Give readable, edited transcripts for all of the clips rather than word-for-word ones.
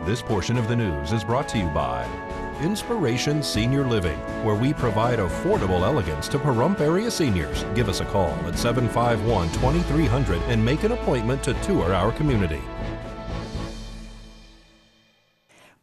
This portion of the news is brought to you by Inspiration Senior Living, where we provide affordable elegance to Pahrump area seniors. Give us a call at 751-2300 and make an appointment to tour our community.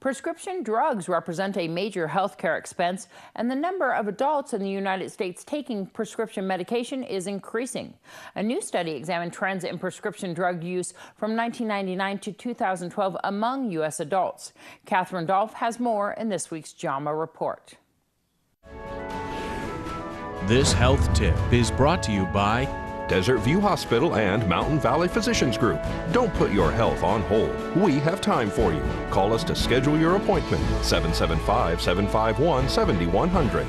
Prescription drugs represent a major healthcare expense, and the number of adults in the United States taking prescription medication is increasing. A new study examined trends in prescription drug use from 1999 to 2012 among U.S. adults. Catherine Dolph has more in this week's JAMA report. This health tip is brought to you by Desert View Hospital and Mountain Valley Physicians Group. Don't put your health on hold. We have time for you. Call us to schedule your appointment. 775-751-7100.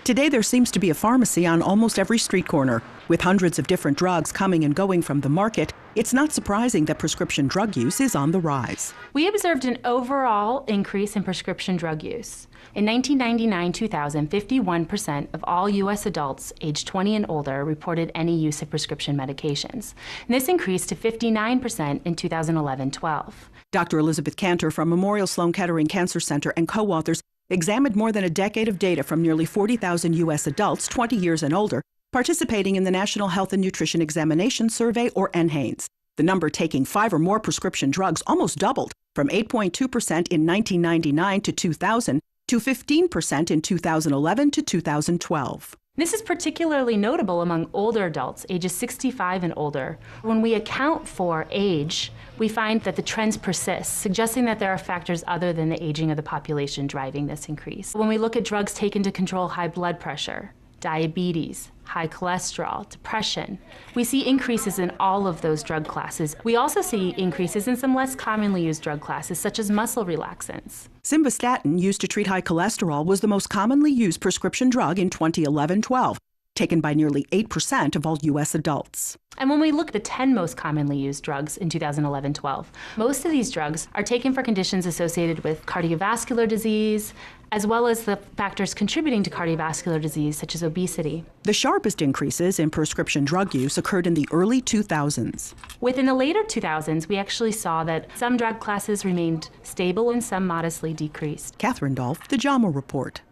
Today there seems to be a pharmacy on almost every street corner. With hundreds of different drugs coming and going from the market, it's not surprising that prescription drug use is on the rise. We observed an overall increase in prescription drug use. In 1999-2000, 51% of all U.S. adults aged 20 and older reported any use of prescription medications. And this increased to 59% in 2011-12. Dr. Elizabeth Cantor from Memorial Sloan Kettering Cancer Center and co-authors examined more than a decade of data from nearly 40,000 U.S. adults 20 years and older participating in the National Health and Nutrition Examination Survey, or NHANES. The number taking 5 or more prescription drugs almost doubled from 8.2% in 1999 to 2000 to 15% in 2011 to 2012. This is particularly notable among older adults, ages 65 and older. When we account for age, we find that the trends persist, suggesting that there are factors other than the aging of the population driving this increase. When we look at drugs taken to control high blood pressure, diabetes, high cholesterol, depression, we see increases in all of those drug classes. We also see increases in some less commonly used drug classes, such as muscle relaxants. Simvastatin, used to treat high cholesterol, was the most commonly used prescription drug in 2011-12, taken by nearly 8% of all U.S. adults. And when we look at the 10 most commonly used drugs in 2011-12, most of these drugs are taken for conditions associated with cardiovascular disease, as well as the factors contributing to cardiovascular disease, such as obesity. The sharpest increases in prescription drug use occurred in the early 2000s. Within the later 2000s, we actually saw that some drug classes remained stable and some modestly decreased. Catherine Dolph, the JAMA Report.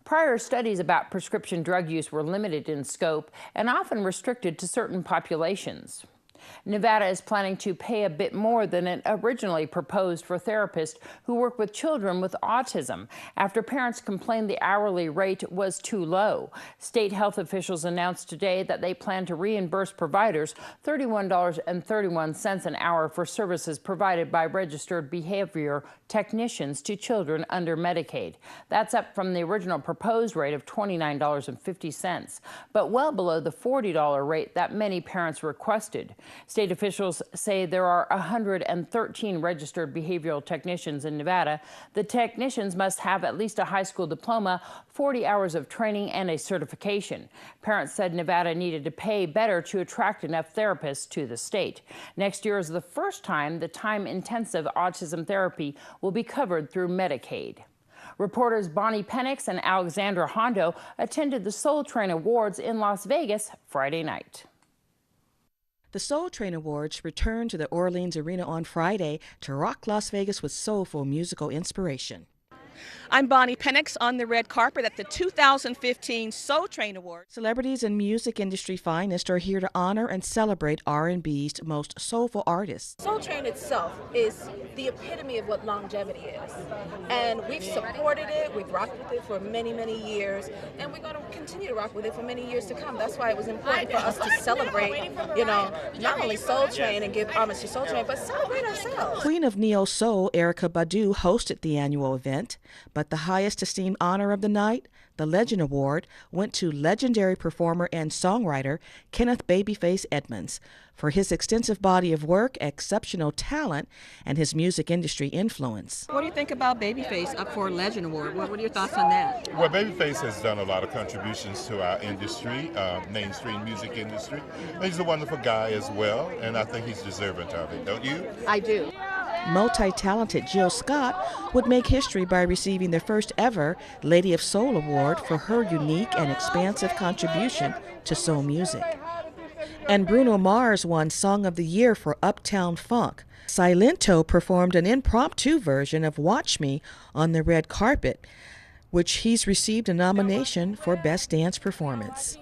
Prior studies about prescription drug use were limited in scope and often restricted to certain populations. Nevada is planning to pay a bit more than it originally proposed for therapists who work with children with autism after parents complained the hourly rate was too low. State health officials announced today that they plan to reimburse providers $31.31 an hour for services provided by registered behavior technicians to children under Medicaid. That's up from the original proposed rate of $29.50, but well below the $40 rate that many parents requested. State officials say there are 113 registered behavioral technicians in Nevada. The technicians must have at least a high school diploma, 40 hours of training, and a certification. Parents said Nevada needed to pay better to attract enough therapists to the state. Next year is the first time the time-intensive autism therapy will be covered through Medicaid. Reporters Bonnie Penix and Alexandra Hondo attended the Soul Train Awards in Las Vegas Friday night. The Soul Train Awards returned to the Orleans Arena on Friday to rock Las Vegas with soulful musical inspiration. I'm Bonnie Penix on the red carpet at the 2015 Soul Train Awards. Celebrities and music industry finest are here to honor and celebrate R&B's most soulful artists. Soul Train itself is the epitome of what longevity is. And we've supported it, we've rocked with it for many, many years, and we're going to continue to rock with it for many years to come. That's why it was important for us to celebrate, not only Soul Train and give homage to Soul Train, but celebrate ourselves. Queen of Neo Soul, Erykah Badu, hosted the annual event, but the highest esteemed honor of the night, the Legend Award, went to legendary performer and songwriter Kenneth Babyface Edmonds for his extensive body of work, exceptional talent, and his music industry influence. What do you think about Babyface up for Legend Award? What are your thoughts on that? Well, Babyface has done a lot of contributions to our industry, mainstream music industry. He's a wonderful guy as well, and I think he's deserving of it, don't you? I do. Multi-talented Jill Scott would make history by receiving the first ever Lady of Soul Award for her unique and expansive contribution to soul music. And Bruno Mars won Song of the Year for Uptown Funk. Silento performed an impromptu version of Watch Me on the red carpet, which he's received a nomination for Best Dance Performance.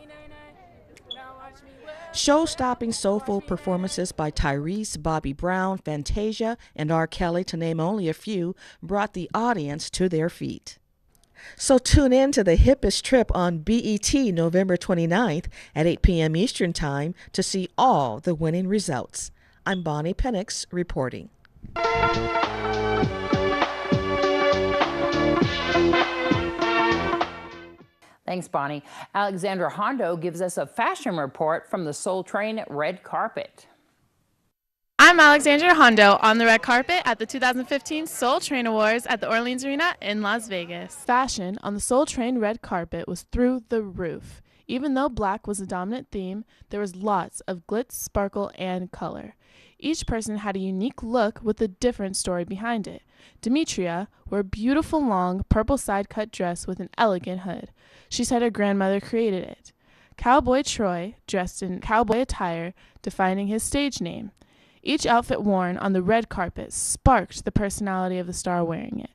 Show-stopping soulful performances by Tyrese, Bobby Brown, Fantasia, and R. Kelly, to name only a few, brought the audience to their feet. So tune in to the hippest trip on BET November 29th at 8 p.m. Eastern Time to see all the winning results. I'm Bonnie Penix reporting. Thanks, Bonnie. Alexandra Hondo gives us a fashion report from the Soul Train red carpet. I'm Alexandra Hondo on the red carpet at the 2015 Soul Train Awards at the Orleans Arena in Las Vegas. Fashion on the Soul Train red carpet was through the roof. Even though black was the dominant theme, there was lots of glitz, sparkle, and color. Each person had a unique look with a different story behind it. Demetria wore a beautiful long purple side-cut dress with an elegant hood. She said her grandmother created it. Cowboy Troy dressed in cowboy attire, defining his stage name. Each outfit worn on the red carpet sparked the personality of the star wearing it.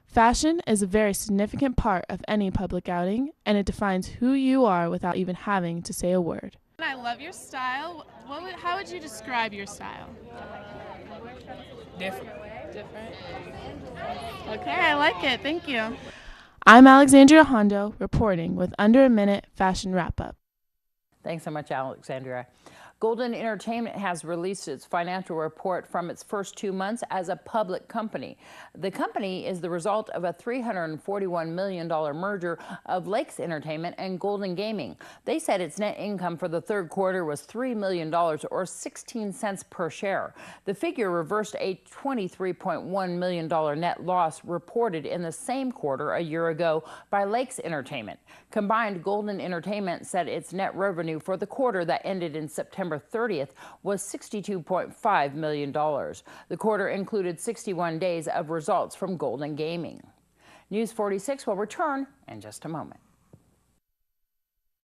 Fashion is a very significant part of any public outing, and it defines who you are without even having to say a word. I love your style. How would you describe your style? Different. Okay, I like it. Thank you. I'm Alexandria Hondo reporting with Under a Minute Fashion Wrap-Up. Thanks so much, Alexandria. Golden Entertainment has released its financial report from its first 2 months as a public company. The company is the result of a $341 million merger of Lakes Entertainment and Golden Gaming. They said its net income for the third quarter was $3 million or 16 cents per share. The figure reversed a $23.1 million net loss reported in the same quarter a year ago by Lakes Entertainment. Combined, Golden Entertainment said its net revenue for the quarter that ended in September 30th was $62.5 million. The quarter included 61 days of results from Golden Gaming. News 46 will return in just a moment.